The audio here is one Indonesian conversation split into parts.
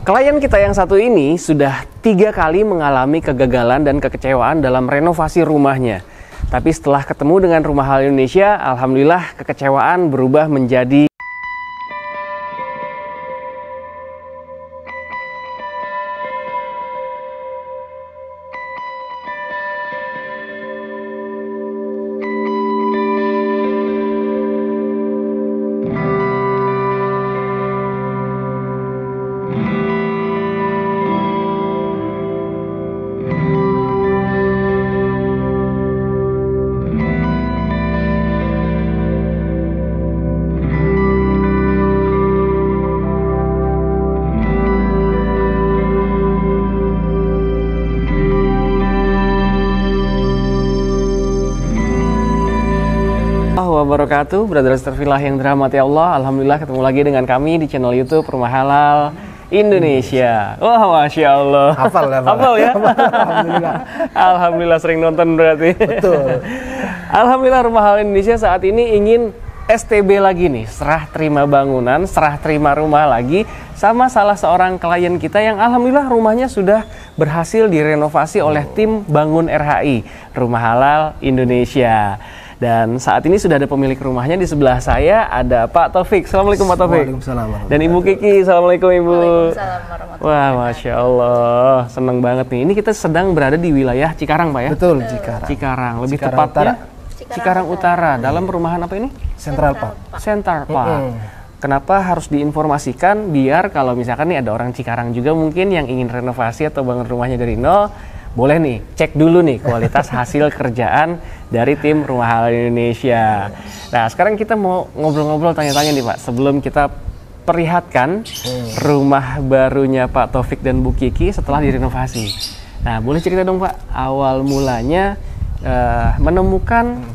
Klien kita yang satu ini sudah 3 kali mengalami kegagalan dan kekecewaan dalam renovasi rumahnya. Tapi setelah ketemu dengan Rumah Halal Indonesia, alhamdulillah kekecewaan berubah menjadi wabarakatuh, brother Astagfirullah yang dirahmati Allah. Alhamdulillah ketemu lagi dengan kami di channel YouTube Rumah Halal Indonesia. Wah, Masya Allah. Hafal ya? Hafal ya? Alhamdulillah. Alhamdulillah sering nonton berarti. Betul. Alhamdulillah Rumah Halal Indonesia saat ini ingin STB lagi nih, serah terima bangunan, serah terima rumah lagi sama salah seorang klien kita yang alhamdulillah rumahnya sudah berhasil direnovasi oleh tim Bangun RHI, Rumah Halal Indonesia. Dan saat ini sudah ada pemilik rumahnya di sebelah saya, ada Pak Taufik. Assalamualaikum Pak Taufik. Waalaikumsalam. Dan Ibu Kiki. Assalamualaikum Ibu. Waalaikumsalam warahmatullahi Wah, Masya Allah. Senang banget nih. Ini kita sedang berada di wilayah Cikarang Pak ya? Betul, Cikarang. Cikarang. Lebih Cikarang tepatnya Utara. Cikarang Utara. Dalam perumahan apa ini? Central Park. Center Park. Kenapa harus diinformasikan biar kalau misalkan nih ada orang Cikarang juga mungkin yang ingin renovasi atau bangun rumahnya dari nol, boleh nih cek dulu nih kualitas hasil kerjaan dari tim Rumah Halal Indonesia. Nah sekarang kita mau ngobrol-ngobrol tanya-tanya nih Pak, sebelum kita perlihatkan rumah barunya Pak Taufik dan Bu Kiki setelah direnovasi. Nah boleh cerita dong Pak, awal mulanya menemukan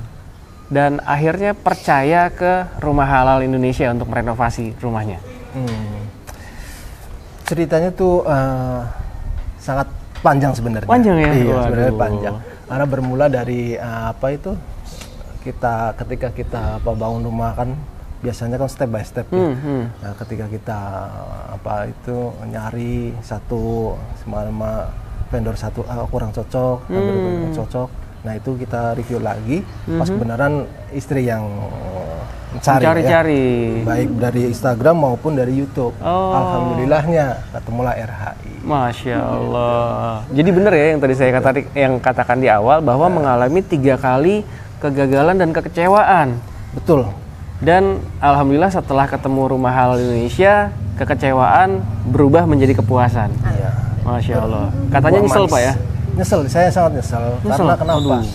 dan akhirnya percaya ke Rumah Halal Indonesia untuk merenovasi rumahnya. Ceritanya tuh sangat panjang sebenarnya. Panjang ya? Iya, Waduh. sebenarnya panjang. Karena bermula dari ketika kita bangun rumah kan biasanya kan step by step ya. Nah, ketika kita nyari satu sama vendor satu kurang cocok, kurang cocok. Nah, itu kita review lagi. Pas kebenaran istri yang mencari-cari ya. Baik dari Instagram maupun dari YouTube. Alhamdulillahnya ketemulah RHI. Masya Allah. Jadi benar ya yang tadi saya katakan di awal bahwa mengalami 3 kali kegagalan dan kekecewaan. Betul. Dan alhamdulillah setelah ketemu Rumah Halal Indonesia, kekecewaan berubah menjadi kepuasan. Iya. Masya Allah. Katanya nyesel Pak ya? Nyesel, saya sangat nyesel. Karena kenapa?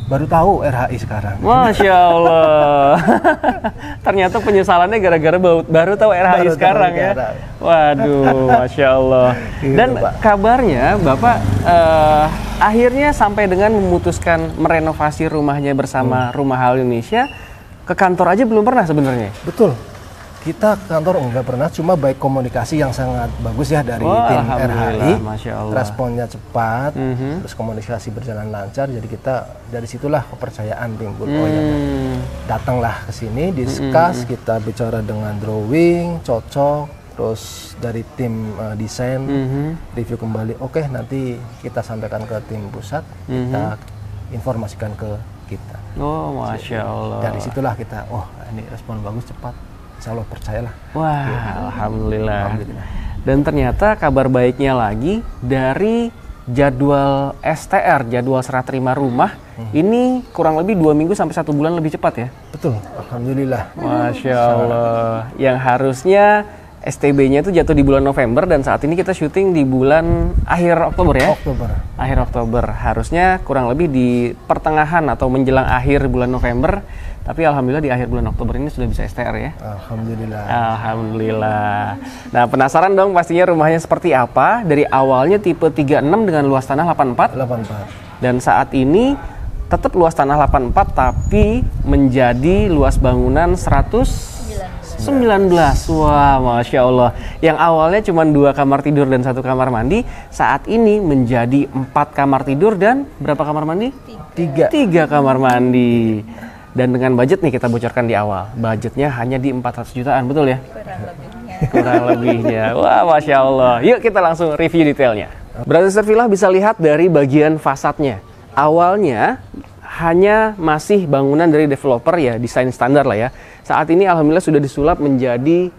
Baru tahu RHI sekarang. Masya Allah. Ternyata penyesalannya gara-gara baru tahu RHI sekarang ya. Waduh, Masya Allah. Dan kabarnya Bapak akhirnya sampai dengan memutuskan merenovasi rumahnya bersama Rumah Halal Indonesia, ke kantor aja belum pernah sebenarnya. Betul. Kita ke kantor enggak pernah, cuma baik komunikasi yang sangat bagus ya dari tim RHI. Responnya cepat, terus komunikasi berjalan lancar. Jadi kita dari situlah kepercayaan timbul. Oh ya, datanglah ke sini, discuss, kita bicara dengan drawing, cocok, terus dari tim desain, review kembali. Oke, nanti kita sampaikan ke tim pusat, kita informasikan ke kita. Oh, Masya Allah. Dari situlah kita, ini respon bagus, cepat. Insya Allah percayalah. Wah, Alhamdulillah. Dan ternyata kabar baiknya lagi dari jadwal STR, jadwal serah terima rumah, ini kurang lebih 2 minggu sampai 1 bulan lebih cepat ya? Betul, Alhamdulillah. Masya Allah. Yang harusnya STB-nya itu jatuh di bulan November dan saat ini kita syuting di bulan akhir Oktober ya? Akhir Oktober. Harusnya kurang lebih di pertengahan atau menjelang akhir bulan November. Tapi alhamdulillah di akhir bulan Oktober ini sudah bisa STR ya. Alhamdulillah. Alhamdulillah. Nah, penasaran dong pastinya rumahnya seperti apa? Dari awalnya tipe 36 dengan luas tanah 84. Dan saat ini tetap luas tanah 84 tapi menjadi luas bangunan 119. Wah, Masya Allah. Yang awalnya cuma 2 kamar tidur dan 1 kamar mandi, saat ini menjadi 4 kamar tidur dan berapa kamar mandi? 3 kamar mandi. Dan dengan budget nih kita bocorkan di awal, budgetnya hanya di 400 jutaan, betul ya? Kurang lebihnya. kurang lebihnya. Wah, Masya Allah. Yuk kita langsung review detailnya. Brother Villa bisa lihat dari bagian fasadnya. Awalnya hanya masih bangunan dari developer ya, desain standar lah ya. Saat ini alhamdulillah sudah disulap menjadi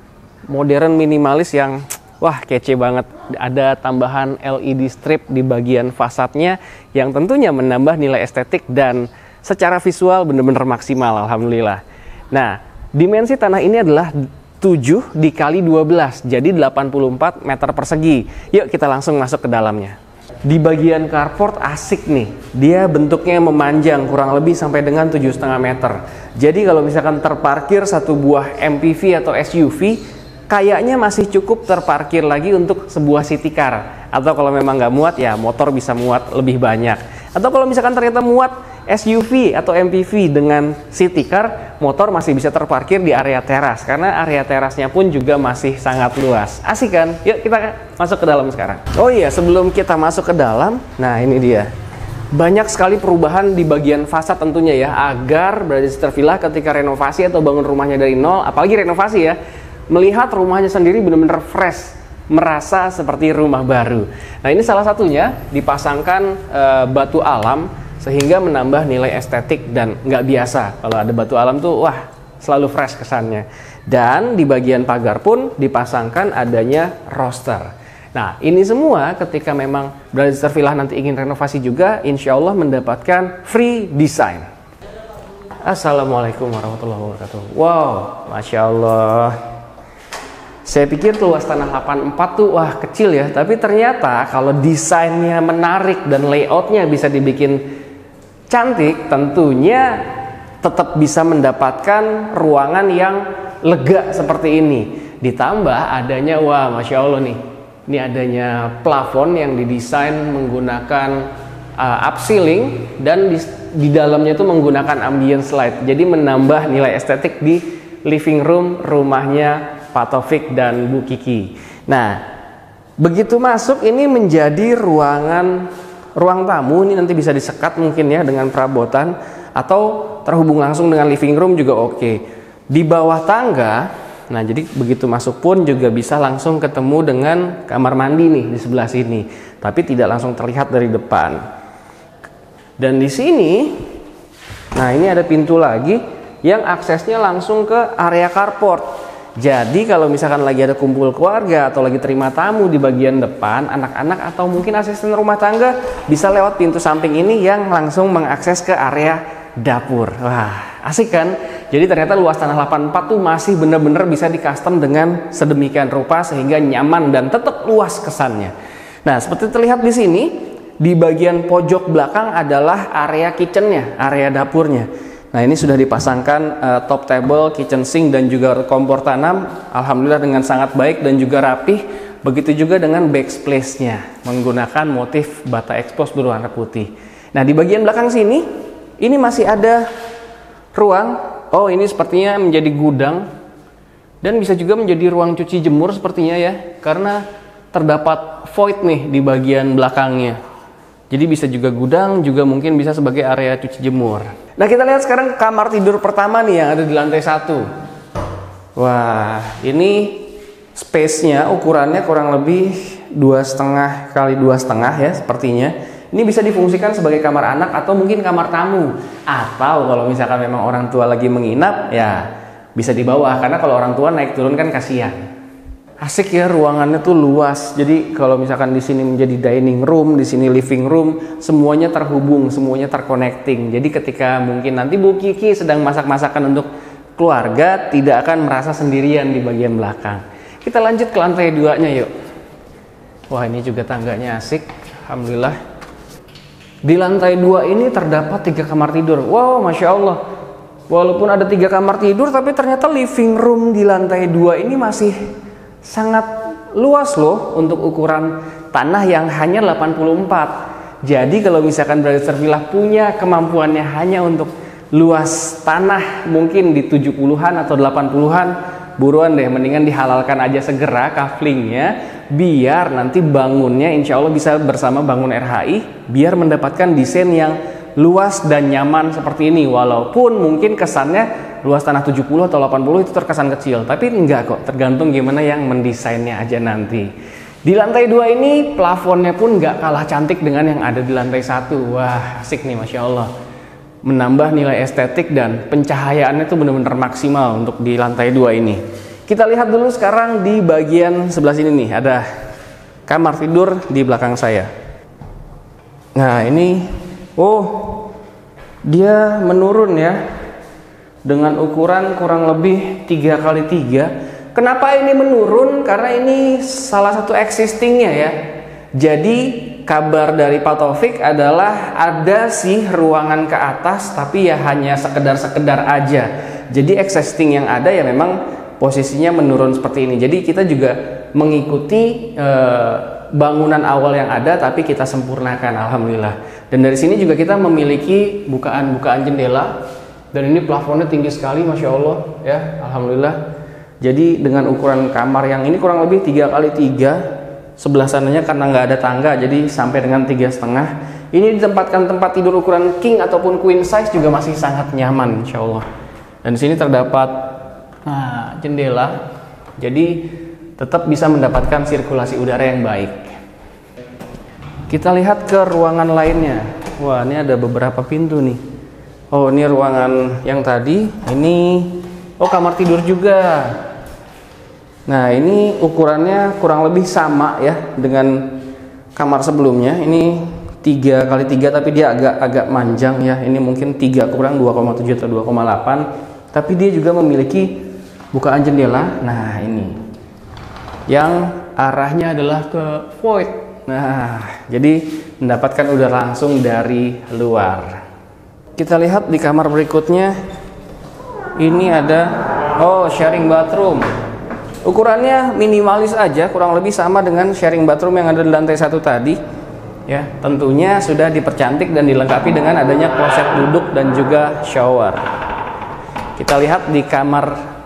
modern minimalis yang wah kece banget. Ada tambahan LED strip di bagian fasadnya yang tentunya menambah nilai estetik dan secara visual benar-benar maksimal alhamdulillah. Nah, dimensi tanah ini adalah 7 dikali 12, jadi 84 meter persegi. Yuk kita langsung masuk ke dalamnya. Di bagian carport asik nih, dia bentuknya memanjang kurang lebih sampai dengan 7,5 meter. Jadi kalau misalkan terparkir satu buah MPV atau SUV, kayaknya masih cukup terparkir lagi untuk sebuah city car. Atau kalau memang nggak muat ya motor bisa muat lebih banyak. Atau kalau misalkan ternyata muat SUV atau MPV dengan city car, motor masih bisa terparkir di area teras karena area terasnya pun juga masih sangat luas. Asik kan? Yuk kita masuk ke dalam sekarang. Oh iya, sebelum kita masuk ke dalam, nah ini dia. Banyak sekali perubahan di bagian fasad tentunya ya, agar Brother Villa ketika renovasi atau bangun rumahnya dari nol, apalagi renovasi ya, melihat rumahnya sendiri benar-benar fresh, merasa seperti rumah baru. Nah ini salah satunya dipasangkan batu alam sehingga menambah nilai estetik dan nggak biasa. Kalau ada batu alam tuh wah selalu fresh kesannya. Dan di bagian pagar pun dipasangkan adanya roster. Nah ini semua ketika memang Brother Villa nanti ingin renovasi juga, insya Allah mendapatkan free design. Assalamualaikum warahmatullahi wabarakatuh. Wow, Masya Allah. Saya pikir luas tanah 84 tuh wah kecil ya, tapi ternyata kalau desainnya menarik dan layoutnya bisa dibikin cantik, tentunya tetap bisa mendapatkan ruangan yang lega seperti ini. Ditambah adanya, wah Masya Allah nih, ini adanya plafon yang didesain menggunakan upceiling dan di dalamnya itu menggunakan ambience light. Jadi menambah nilai estetik di living room rumahnya Pak Taufik dan Bu Kiki. Nah, begitu masuk ini menjadi ruang tamu, ini nanti bisa disekat mungkin ya dengan perabotan atau terhubung langsung dengan living room juga oke. Di bawah tangga, nah jadi begitu masuk pun juga bisa langsung ketemu dengan kamar mandi nih di sebelah sini, tapi tidak langsung terlihat dari depan. Dan di sini, nah ini ada pintu lagi yang aksesnya langsung ke area carport. Jadi kalau misalkan lagi ada kumpul keluarga atau lagi terima tamu di bagian depan, anak-anak atau mungkin asisten rumah tangga bisa lewat pintu samping ini yang langsung mengakses ke area dapur. Wah, asik kan? Jadi ternyata luas tanah 84 tuh masih benar-benar bisa di custom dengan sedemikian rupa sehingga nyaman dan tetap luas kesannya. Nah, seperti terlihat di sini, di bagian pojok belakang adalah area kitchennya, area dapurnya. Nah ini sudah dipasangkan top table, kitchen sink dan juga kompor tanam. Alhamdulillah dengan sangat baik dan juga rapih. Begitu juga dengan backsplace-nya menggunakan motif bata expose berwarna putih. Nah di bagian belakang sini, ini masih ada ruang. Oh ini sepertinya menjadi gudang dan bisa juga menjadi ruang cuci jemur sepertinya ya, karena terdapat void nih di bagian belakangnya. Jadi bisa juga gudang, juga mungkin bisa sebagai area cuci jemur. Nah kita lihat sekarang kamar tidur pertama nih yang ada di lantai 1. Wah ini space-nya ukurannya kurang lebih 2,5 kali 2,5 ya sepertinya. Ini bisa difungsikan sebagai kamar anak atau mungkin kamar tamu. Atau kalau misalkan memang orang tua lagi menginap ya bisa di bawah. Karena kalau orang tua naik turun kan kasihan. Asik ya, ruangannya tuh luas. Jadi kalau misalkan di sini menjadi dining room, di sini living room, semuanya terhubung, semuanya terconnecting. Jadi ketika mungkin nanti Bu Kiki sedang masak-masakan untuk keluarga, tidak akan merasa sendirian di bagian belakang. Kita lanjut ke lantai 2-nya yuk. Wah, ini juga tangganya asik. Alhamdulillah. Di lantai 2 ini terdapat 3 kamar tidur. Wow, Masya Allah. Walaupun ada 3 kamar tidur, tapi ternyata living room di lantai 2 ini masih sangat luas loh untuk ukuran tanah yang hanya 84. Jadi kalau misalkan Brother Villa punya kemampuannya hanya untuk luas tanah mungkin di 70-an atau 80-an, buruan deh, mendingan dihalalkan aja segera kaflingnya, biar nanti bangunnya insya Allah bisa bersama bangun RHI, biar mendapatkan desain yang luas dan nyaman seperti ini. Walaupun mungkin kesannya luas tanah 70 atau 80 itu terkesan kecil, tapi enggak kok, tergantung gimana yang mendesainnya aja nanti. Di lantai 2 ini plafonnya pun nggak kalah cantik dengan yang ada di lantai 1. Wah, asik nih, Masya Allah. Menambah nilai estetik dan pencahayaannya tuh bener-bener maksimal untuk di lantai 2 ini. Kita lihat dulu sekarang di bagian sebelah sini nih, ada kamar tidur di belakang saya. Nah ini, dia menurun ya, dengan ukuran kurang lebih 3x3. Kenapa ini menurun? Karena ini salah satu existingnya ya. Jadi kabar dari Pak Taufik adalah ada sih ruangan ke atas, tapi ya hanya sekedar aja. Jadi existing yang ada ya memang posisinya menurun seperti ini. Jadi kita juga mengikuti bangunan awal yang ada, tapi kita sempurnakan, alhamdulillah. Dan dari sini juga kita memiliki bukaan-bukaan jendela. Dan ini plafonnya tinggi sekali, Masya Allah ya, alhamdulillah. Jadi dengan ukuran kamar yang ini kurang lebih 3x3, sebelah sananya karena nggak ada tangga, jadi sampai dengan 3,5. Ini ditempatkan tempat tidur ukuran king ataupun queen size juga masih sangat nyaman, Insya Allah. Dan di sini terdapat jendela, jadi tetap bisa mendapatkan sirkulasi udara yang baik. Kita lihat ke ruangan lainnya. Wah, ini ada beberapa pintu nih. Oh, ini ruangan yang tadi. Ini kamar tidur juga. Nah, ini ukurannya kurang lebih sama ya dengan kamar sebelumnya. Ini 3x3 tapi dia agak manjang ya. Ini mungkin 3 kurang 2,7 atau 2,8. Tapi dia juga memiliki bukaan jendela. Nah, ini yang arahnya adalah ke void. Nah, jadi mendapatkan udara langsung dari luar. Kita lihat di kamar berikutnya. Ini ada sharing bathroom. Ukurannya minimalis aja, kurang lebih sama dengan sharing bathroom yang ada di lantai 1 tadi. Ya, tentunya sudah dipercantik dan dilengkapi dengan adanya kloset duduk dan juga shower. Kita lihat di kamar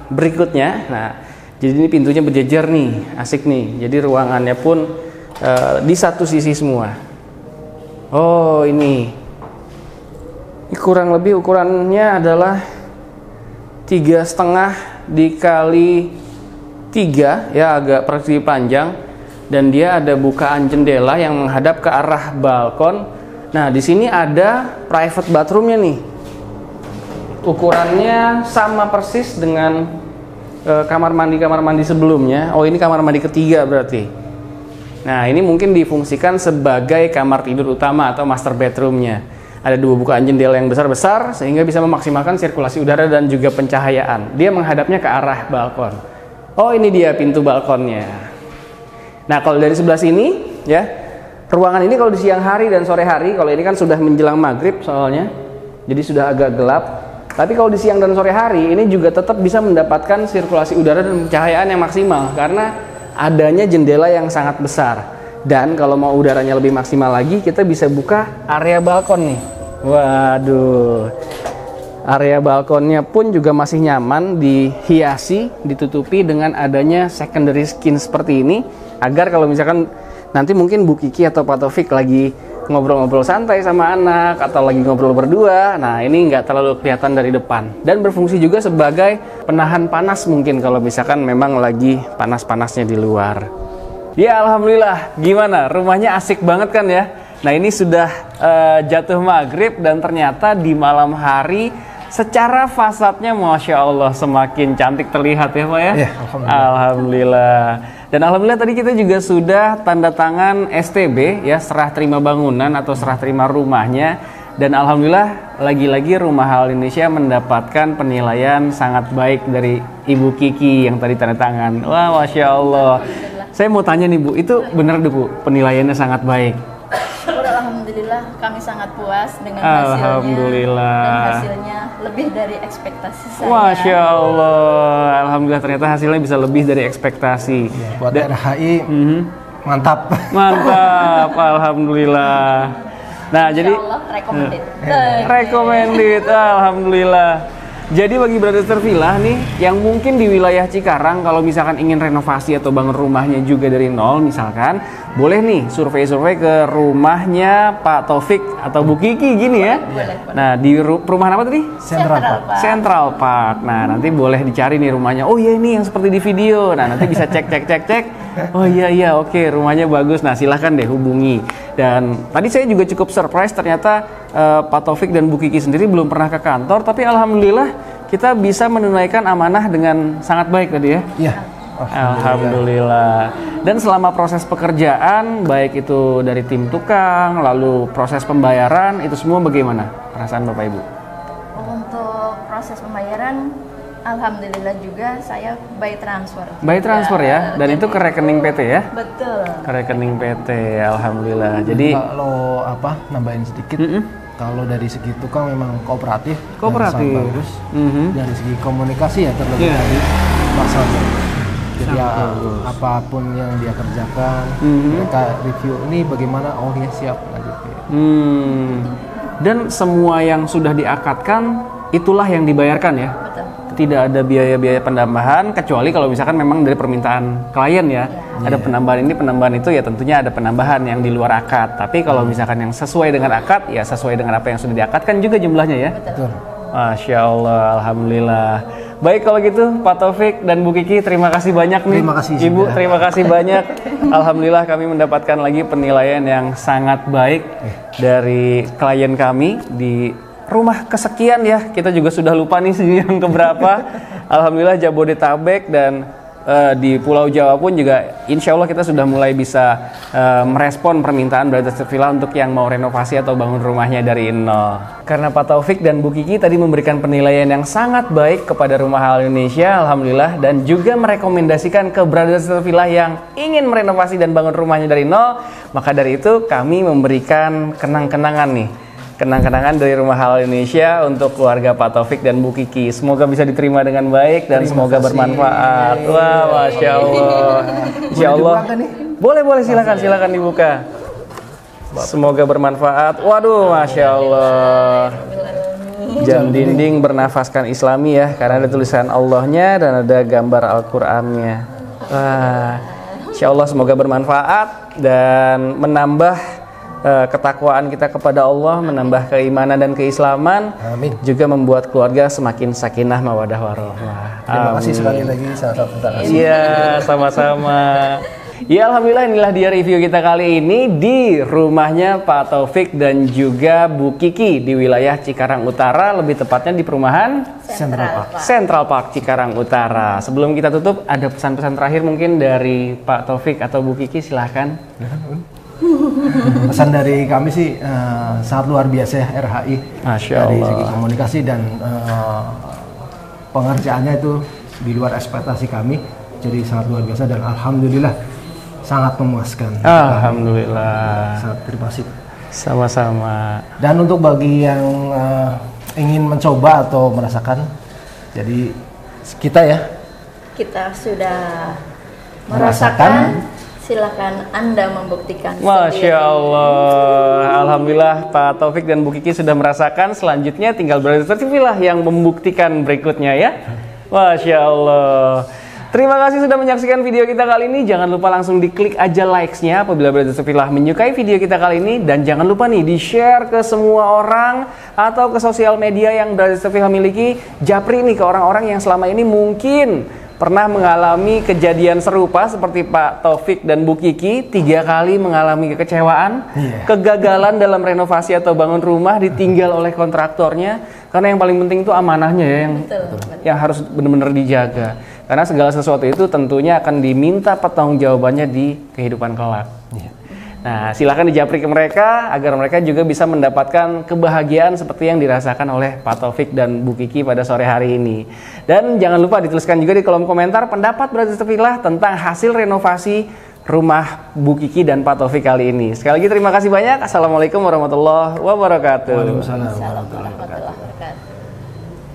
berikutnya. Nah, jadi ini pintunya berjejer nih, asik nih. Jadi ruangannya pun di satu sisi semua. Ini kurang lebih ukurannya adalah 3,5 dikali 3 ya, agak persegi panjang, dan dia ada bukaan jendela yang menghadap ke arah balkon. Nah, di sini ada private bathroomnya nih. Ukurannya sama persis dengan kamar mandi sebelumnya. Ini kamar mandi ketiga berarti. Nah, ini mungkin difungsikan sebagai kamar tidur utama atau master bedroomnya. Ada 2 bukaan jendela yang besar-besar sehingga bisa memaksimalkan sirkulasi udara dan juga pencahayaan. Dia menghadapnya ke arah balkon. Ini dia pintu balkonnya. Nah, kalau dari sebelah sini ya, ruangan ini kalau di siang hari dan sore hari, kalau ini kan sudah menjelang maghrib soalnya, jadi sudah agak gelap. Tapi kalau di siang dan sore hari ini juga tetap bisa mendapatkan sirkulasi udara dan pencahayaan yang maksimal karena adanya jendela yang sangat besar. Dan kalau mau udaranya lebih maksimal lagi, kita bisa buka area balkon nih. Waduh, area balkonnya pun juga masih nyaman, dihiasi, ditutupi dengan adanya secondary skin seperti ini, agar kalau misalkan nanti mungkin Bu Kiki atau Pak Taufik lagi ngobrol-ngobrol santai sama anak atau lagi ngobrol berdua, nah ini nggak terlalu kelihatan dari depan. Dan berfungsi juga sebagai penahan panas mungkin kalau misalkan memang lagi panas-panasnya di luar. Ya, alhamdulillah. Gimana? Rumahnya asik banget kan ya? Nah, ini sudah jatuh maghrib dan ternyata di malam hari secara fasadnya Masya Allah semakin cantik terlihat ya Pak ya? Ya, alhamdulillah. Dan alhamdulillah tadi kita juga sudah tanda tangan STB ya, serah terima bangunan atau serah terima rumahnya. Dan alhamdulillah lagi-lagi Rumah Halal Indonesia mendapatkan penilaian sangat baik dari Ibu Kiki yang tadi tanda tangan. Wah, Masya Allah. Saya mau tanya nih Bu, itu benar deh Bu, penilaiannya sangat baik? Alhamdulillah kami sangat puas dengan hasilnya. Alhamdulillah. Dan hasilnya lebih dari ekspektasi saya. Masya Allah. Alhamdulillah ternyata hasilnya bisa lebih dari ekspektasi. Ya, buat RHI mantap. Mantap, alhamdulillah. Nah, Insya jadi Allah recommended. recommended, alhamdulillah. Jadi bagi Brothers Villa nih yang mungkin di wilayah Cikarang kalau misalkan ingin renovasi atau bangun rumahnya juga dari nol misalkan, boleh nih survei-survei ke rumahnya Pak Taufik atau Bu Kiki gini ya. Boleh. Nah, di perumahan apa tadi? Central Park. Central Park. Nah, nanti boleh dicari nih rumahnya. Oh iya ini yang seperti di video. Nah, nanti bisa cek. Oh iya oke, rumahnya bagus. Nah, silahkan deh hubungi. Dan tadi saya juga cukup surprise ternyata Pak Taufik dan Bu Kiki sendiri belum pernah ke kantor, tapi alhamdulillah kita bisa menunaikan amanah dengan sangat baik tadi ya. Iya. Alhamdulillah. Dan selama proses pekerjaan, baik itu dari tim tukang, lalu proses pembayaran, itu semua bagaimana perasaan Bapak Ibu? Untuk proses pembayaran, alhamdulillah juga saya by transfer. By transfer ya, dan itu ke rekening PT ya? Betul. Ke rekening PT, alhamdulillah. Jadi kalau nambahin sedikit, kalau dari segi tukang memang kooperatif. Kooperatif. Dan sangat bagus. Dari segi komunikasi ya terlebih tadi masalahnya. Jadi apapun yang dia kerjakan, mereka review ini bagaimana, oh ya siap lanjut. Dan semua yang sudah diakadkan itulah yang dibayarkan ya. Betul. Tidak ada biaya-biaya penambahan kecuali kalau misalkan memang dari permintaan klien ya. Ada penambahan ini, penambahan itu ya tentunya ada penambahan yang di luar akad. Tapi kalau misalkan yang sesuai dengan akad ya sesuai dengan apa yang sudah diakadkan juga jumlahnya ya. Betul. Masya Allah, alhamdulillah. Baik kalau gitu Pak Taufik dan Bu Kiki terima kasih banyak nih. Terima kasih, Ibu sudah. terima kasih banyak. Alhamdulillah kami mendapatkan lagi penilaian yang sangat baik dari klien kami di rumah kesekian ya. Kita juga sudah lupa nih sini yang keberapa. Alhamdulillah Jabodetabek dan di Pulau Jawa pun juga insya Allah kita sudah mulai bisa merespon permintaan Brothers Villa untuk yang mau renovasi atau bangun rumahnya dari nol. Karena Pak Taufik dan Bu Kiki tadi memberikan penilaian yang sangat baik kepada Rumah Halal Indonesia, alhamdulillah, dan juga merekomendasikan ke Brothers Villa yang ingin merenovasi dan bangun rumahnya dari nol, maka dari itu kami memberikan kenang-kenangan nih. Kenang-kenangan dari Rumah Halal Indonesia untuk keluarga Pak Taufik dan Bu Kiki. Semoga bisa diterima dengan baik dan semoga bermanfaat. Wah, Masya Allah. Insya Allah. Boleh silakan dibuka. Semoga bermanfaat. Waduh, Masya Allah. Jam dinding bernafaskan Islami ya, karena ada tulisan Allahnya dan ada gambar Al-Qur'annya. Wah, Insya Allah semoga bermanfaat dan menambah ketakwaan kita kepada Allah, menambah keimanan dan keislaman. Amin. Juga membuat keluarga semakin sakinah mawadah warahmah. Terima kasih sekali lagi sangat. Iya, sama-sama. Ya alhamdulillah inilah dia review kita kali ini di rumahnya Pak Taufik dan juga Bu Kiki di wilayah Cikarang Utara, lebih tepatnya di perumahan Central Park Cikarang Utara. Sebelum kita tutup ada pesan-pesan terakhir mungkin dari Pak Taufik atau Bu Kiki, silahkan. Pesan dari kami sih sangat luar biasa ya RHI. Masya dari Allah. segi komunikasi dan pengerjaannya itu di luar ekspektasi kami, jadi sangat luar biasa dan alhamdulillah sangat memuaskan. Alhamdulillah. Sangat terima kasih. Sama-sama. Dan untuk bagi yang ingin mencoba atau merasakan, jadi kita sudah merasakan. Silakan Anda membuktikan. Masya Allah. Alhamdulillah Pak Taufik dan Bu Kiki sudah merasakan. Selanjutnya tinggal Brothers Villa yang membuktikan berikutnya ya. Masya Allah. Terima kasih sudah menyaksikan video kita kali ini. Jangan lupa langsung diklik aja likes-nya apabila Brothers Villa menyukai video kita kali ini. Dan jangan lupa nih di-share ke semua orang atau ke sosial media yang Brothers Villa miliki. Japri nih ke orang-orang yang selama ini mungkin pernah mengalami kejadian serupa seperti Pak Taufik dan Bu Kiki, 3 kali mengalami kekecewaan, kegagalan dalam renovasi atau bangun rumah, ditinggal oleh kontraktornya. Karena yang paling penting itu amanahnya ya, yang harus benar-benar dijaga. Karena segala sesuatu itu tentunya akan diminta pertanggungjawabannya di kehidupan kelak. Nah, silakan dijapri ke mereka agar mereka juga bisa mendapatkan kebahagiaan seperti yang dirasakan oleh Pak Taufik dan Bu Kiki pada sore hari ini. Dan jangan lupa dituliskan juga di kolom komentar pendapat Brothers Villa tentang hasil renovasi rumah Bu Kiki dan Pak Taufik kali ini. Sekali lagi terima kasih banyak. Assalamualaikum warahmatullahi wabarakatuh. Waalaikumsalam Assalamualaikum warahmatullahi wabarakatuh.